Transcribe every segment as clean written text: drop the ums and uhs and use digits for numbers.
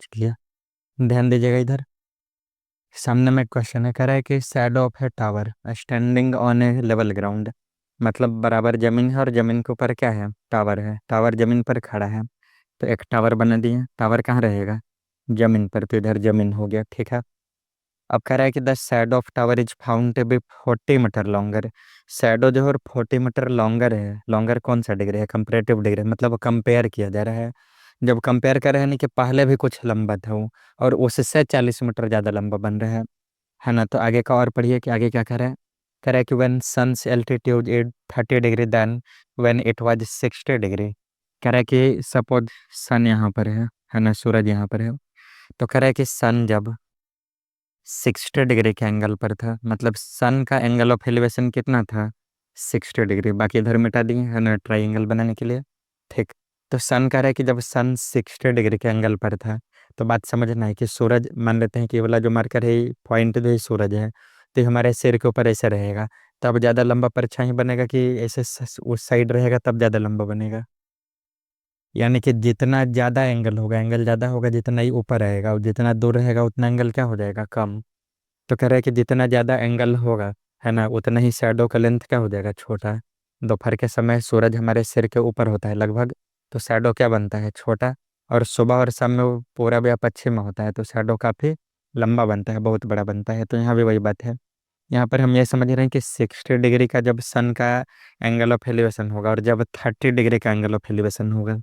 चलिए, ध्यान दीजिएगा इधर। सामने में क्वेश्चन है, कह रहा है कि shadow of A tower standing on A level ground. मतलब बराबर जमीन है और जमीन के ऊपर क्या है, टावर है। टावर जमीन पर खड़ा है, तो एक टावर बना दिए। टावर कहाँ रहेगा, जमीन पर, तो इधर जमीन हो गया, ठीक है। अब कह रहा है कि the shadow of tower is found to be 40 metre longer. Shadow जो है 40 मीटर लॉन्गर है। लॉन्गर कौन सा डिग्री है, कंपेरेटिव डिग्री, मतलब कंपेयर किया जा रहा है। जब कंपेयर कर रहे हैं, नहीं कि पहले भी कुछ लंबा था वो, और उससे 40 मीटर ज़्यादा लंबा बन रहा है ना। तो आगे का और पढ़िए कि आगे क्या कह रहा है कि when sun's altitude is 30 degree then when it was 60 degree. कह रहा है कि सपोज सन यहाँ पर है ना, सूरज यहाँ पर है। तो कह रहा है कि सन जब 60 डिग्री के एंगल पर था, मतलब सन का एंगल ऑफ एलिवेशन कितना था, 60 डिग्री। बाकी इधर मिटा दिए है ना, ट्राइंगल बनाने के लिए, ठीक। तो सन कह रहा है कि जब सन 60 डिग्री के एंगल पर था, तो बात समझना है कि सूरज, मान लेते हैं कि ये वाला जो मार्कर है, पॉइंट जो है सूरज है, तो ये हमारे सिर के ऊपर ऐसे रहेगा, तब ज़्यादा लंबा परछाई बनेगा कि ऐसे उस साइड रहेगा तब ज़्यादा लंबा बनेगा। यानी कि जितना ज़्यादा एंगल होगा, एंगल ज़्यादा होगा जितना ही ऊपर रहेगा, और जितना दूर रहेगा उतना एंगल क्या हो जाएगा, कम। तो कह रहा है कि जितना ज़्यादा एंगल होगा, है ना, उतना ही शैडो का लेंथ क्या हो जाएगा, छोटा। दोपहर के समय सूरज हमारे सिर के ऊपर होता है लगभग, तो शैडो क्या बनता है, छोटा। और सुबह और शाम में वो पूरब या पश्चिम में होता है, तो शैडो काफ़ी लंबा बनता है, बहुत बड़ा बनता है। तो यहाँ भी वही बात है। यहाँ पर हम ये समझ रहे हैं कि 60 डिग्री का जब सन का एंगल ऑफ एलिवेशन होगा, और जब 30 डिग्री का एंगल ऑफ एलिवेशन होगा,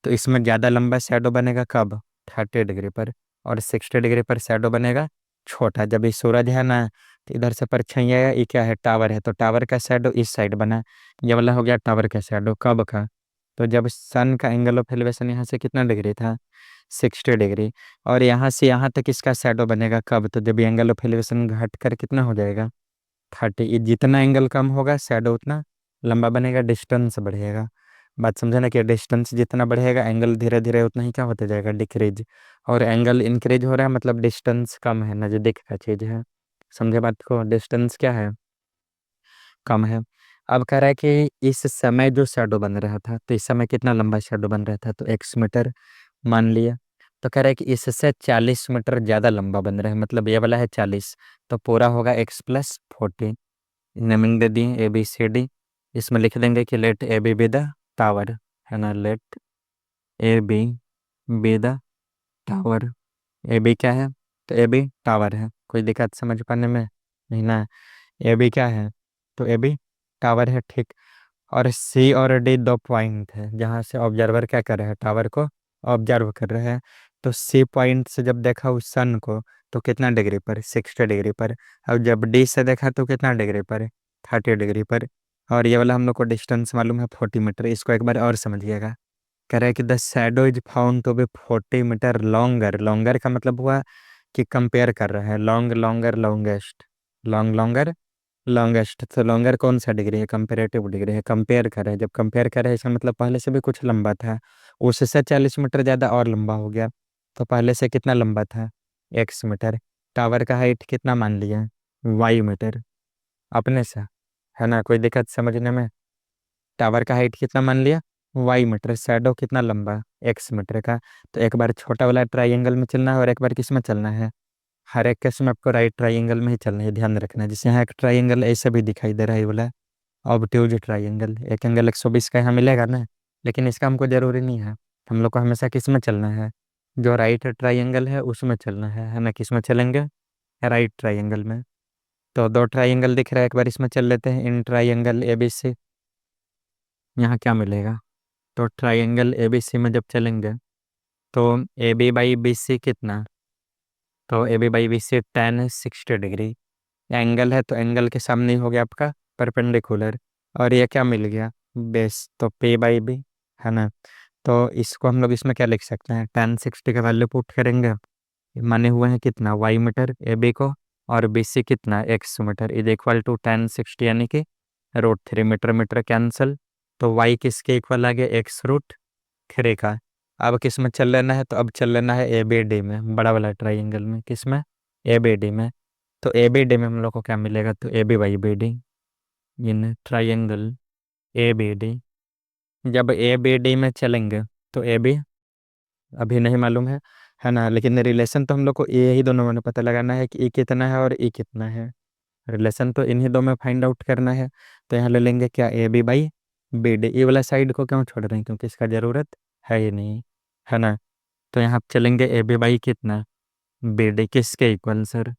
तो इसमें ज़्यादा लंबा शैडो बनेगा कब, 30 डिग्री पर। और 60 डिग्री पर शैडो बनेगा छोटा। जब ये सूरज है ना, तो इधर से परछाई है, ये क्या है, टावर है, तो टावर का शैडो इस साइड बना। ये वाला हो गया टावर का शैडो कब का, तो जब सन का एंगल ऑफ एलिवेशन यहाँ से कितना डिग्री था, 60 डिग्री। और यहाँ से यहाँ तक इसका शैडो बनेगा कब, तो जब एंगल ऑफ एलिवेशन घट कर कितना हो जाएगा, 30। जितना एंगल कम होगा शैडो उतना लंबा बनेगा, डिस्टेंस बढ़ेगा। बात समझे ना, कि डिस्टेंस जितना बढ़ेगा एंगल धीरे धीरे उतना ही क्या होते जाएगा, डिक्रीज। और एंगल इंक्रीज हो रहा है, मतलब डिस्टेंस कम है, नज़दीक का चीज़ है। समझे बात को, डिस्टेंस क्या है, कम है। अब कह रहा है कि इस समय जो शैडो बन रहा था, तो इस समय कितना लंबा शैडो बन रहा था, तो x मीटर मान लिया। तो कह रहा है कि इससे 40 मीटर ज़्यादा लंबा बन रहा है, मतलब ये वाला है 40, तो पूरा होगा x + 40। नेमिंग दे दिए ABCD। इसमें लिख देंगे कि let A B be the tower, है ना, let A B be the tower. A B क्या है, तो ए बी टावर है। कोई दिक्कत समझ पाने में, नहीं ना। ए बी क्या है, तो ए बी टावर है, ठीक। और सी और डी दो पॉइंट है जहाँ से ऑब्जर्वर क्या कर रहा है, टावर को ऑब्जर्व कर रहा है। तो सी पॉइंट से जब देखा उस सन को, तो कितना डिग्री पर, 60 डिग्री पर। और जब डी से देखा तो कितना डिग्री पर, 30 डिग्री पर। और ये वाला हम लोग को डिस्टेंस मालूम है 40 मीटर। इसको एक बार और समझिएगा। कह रहा है कि the shadow is found to be 40 metre longer. Longer का मतलब हुआ कि कंपेयर कर रहा है, long longer longest, long longer longest. तो लॉन्गर कौन सा डिग्री है, कंपेरेटिव डिग्री है, कंपेयर कर रहे हैं। जब कंपेयर कर रहे हैं इसका मतलब पहले से भी कुछ लंबा था, उससे 40 मीटर ज़्यादा और लंबा हो गया। तो पहले से कितना लंबा था, x मीटर। टावर का हाइट कितना मान लिया, y मीटर, अपने से, है ना। कोई दिक्कत समझने में, टावर का हाइट कितना मान लिया, y मीटर। शैडो कितना लंबा, x मीटर का। तो एक बार छोटा वाला ट्राइंगल में चलना है और एक बार किस में चलना है, हर एक केस में आपको राइट ट्राइंगल में ही चलना है, ध्यान रखना है। जैसे यहाँ एक ट्राइंगल ऐसे भी दिखाई दे रहा है, ये वाला ऑब्ट्यूज ट्राइंगल, एक एंगल 120 का यहाँ मिलेगा ना, लेकिन इसका हमको जरूरी नहीं है। हम लोग को हमेशा किस में चलना है, जो राइट ट्राइंगल है उसमें चलना है ना। किस में चलेंगे, राइट ट्राइंगल में। तो दो ट्राइंगल दिख रहा है, एक बार इसमें चल लेते हैं, इन ट्राइंगल ABC। यहाँ क्या मिलेगा, तो ट्राइंगल ABC में जब चलेंगे, तो AB/BC कितना, तो AB/BC tan 60 डिग्री। एंगल है तो एंगल के सामने ही हो गया आपका परपेंडिकुलर। और ये क्या मिल गया, बेस, तो P/B, है ना। तो इसको हम लोग इसमें क्या लिख सकते हैं, tan 60 का वैल्यू पुट करेंगे। माने हुए हैं कितना, y मीटर AB को, और BC कितना, x metre, is equal to tan 60, यानी कि √3। मीटर मीटर कैंसिल, तो y किसके इक्वल आ गया, x√3 का। अब किस में चल लेना है, तो अब चल लेना है ABD में, बड़ा वाला ट्राइंगल में, किस में, ABD में। तो ABD में हम लोग को क्या मिलेगा, तो AB/BD इन ट्राइंगल ABD। जब ABD में चलेंगे, तो AB अभी नहीं मालूम है, है ना। लेकिन रिलेशन तो हम लोग को ये ही दोनों में पता लगाना है कि ए कितना है और ए कितना है। रिलेशन तो इन्हीं दो में फाइंड आउट करना है। तो यहाँ ले लेंगे क्या, A B by B D. A वाला साइड को क्यों छोड़ रहे हैं, क्योंकि इसका ज़रूरत है ही नहीं, है ना। तो यहाँ चलेंगे ए बी बाई कितना, बी डी किसके इक्वल सर,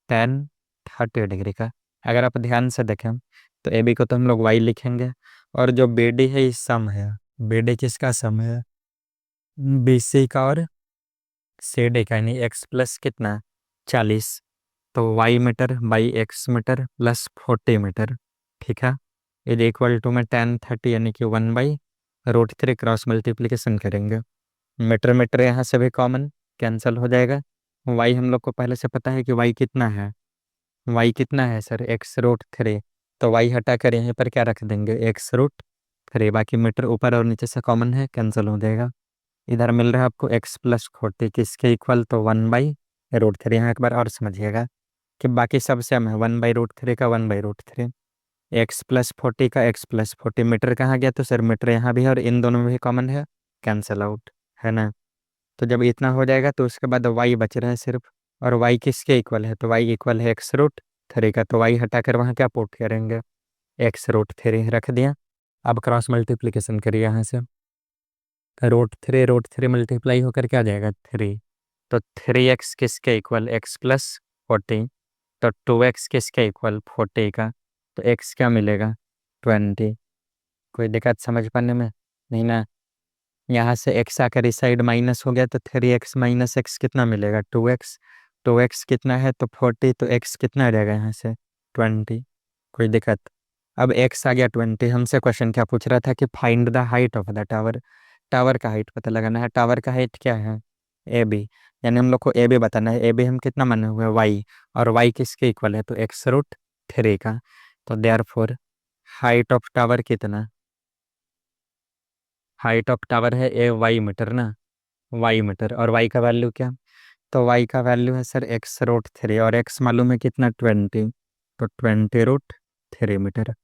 टेन 30 डिग्री का। अगर आप ध्यान से देखें तो ए बी को तो हम लोग वाई लिखेंगे, और जो बी डी है ये सम है। बी डी किसका सम है, बी सी का और सी डी का, यानी एक्स प्लस कितना 40। तो Y metre by X metre plus 40 metre, ठीक है। इज इक्वल टू में 10 30 यानी कि 1/√3 क्रॉस मल्टीप्लिकेशन करेंगे। मीटर मीटर यहाँ से भी कॉमन कैंसिल हो जाएगा। वाई हम लोग को पहले से पता है कि वाई कितना है, वाई कितना है सर x√3। तो वाई हटा कर यहीं पर क्या रख देंगे, x√3। बाकी मीटर ऊपर और नीचे से कॉमन है, कैंसिल हो जाएगा। इधर मिल रहा है आपको x प्लस 40 किसके इक्वल, तो 1/√3। यहाँ एक बार और समझिएगा कि बाकी सब सेम है, 1/√3 का 1/√3। x+40 का x+40, मीटर कहाँ गया, तो सर मीटर यहाँ भी है और इन दोनों में भी कॉमन है, कैंसिल आउट, है ना। तो जब इतना हो जाएगा तो उसके बाद y बच रहा है सिर्फ, और y किसके इक्वल है, तो y इक्वल है x√3 का। तो y हटाकर वहाँ क्या पुट करेंगे, x√3 रख दिया। अब क्रॉस मल्टीप्लिकेशन करिए यहाँ से, √3 मल्टीप्लाई होकर क्या जाएगा 3। तो 3x किसके इक्वल, x+40। तो 2x किसके इक्वल 40 का। तो x क्या मिलेगा 20। कोई दिक्कत समझ पाने में, नहीं ना। यहाँ से x आकर इस साइड माइनस हो गया, तो 3x माइनस x कितना मिलेगा 2x। 2x कितना है तो 40, तो x कितना आ जाएगा यहाँ से 20। कोई दिक्कत। अब x आ गया 20, हमसे क्वेश्चन क्या पूछ रहा था कि find the height of the tower. Tower का हाइट पता लगाना है। टावर का हाइट क्या है, ए बी। यानी हम लोग को ए बी बताना है। ए बी हम कितना माने हुए वाई, और वाई किसके इक्वल है, तो x√3 का। तो therefore height of tower कितना, हाइट ऑफ टावर है ए वाई मीटर ना, वाई मीटर। और वाई का वैल्यू क्या, तो वाई का वैल्यू है सर x√3, और x मालूम है कितना 20। तो 20√3 मीटर।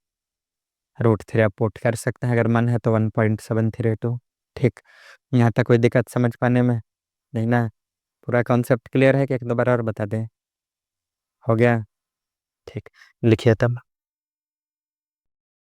√3 आप पुट कर सकते हैं, अगर मन है तो 1.732। ठीक, यहाँ तक कोई दिक्कत समझ पाने में, नहीं ना। पूरा कॉन्सेप्ट क्लियर है कि एक दो बार और बता दें, हो गया। ठीक, लिखिए तब।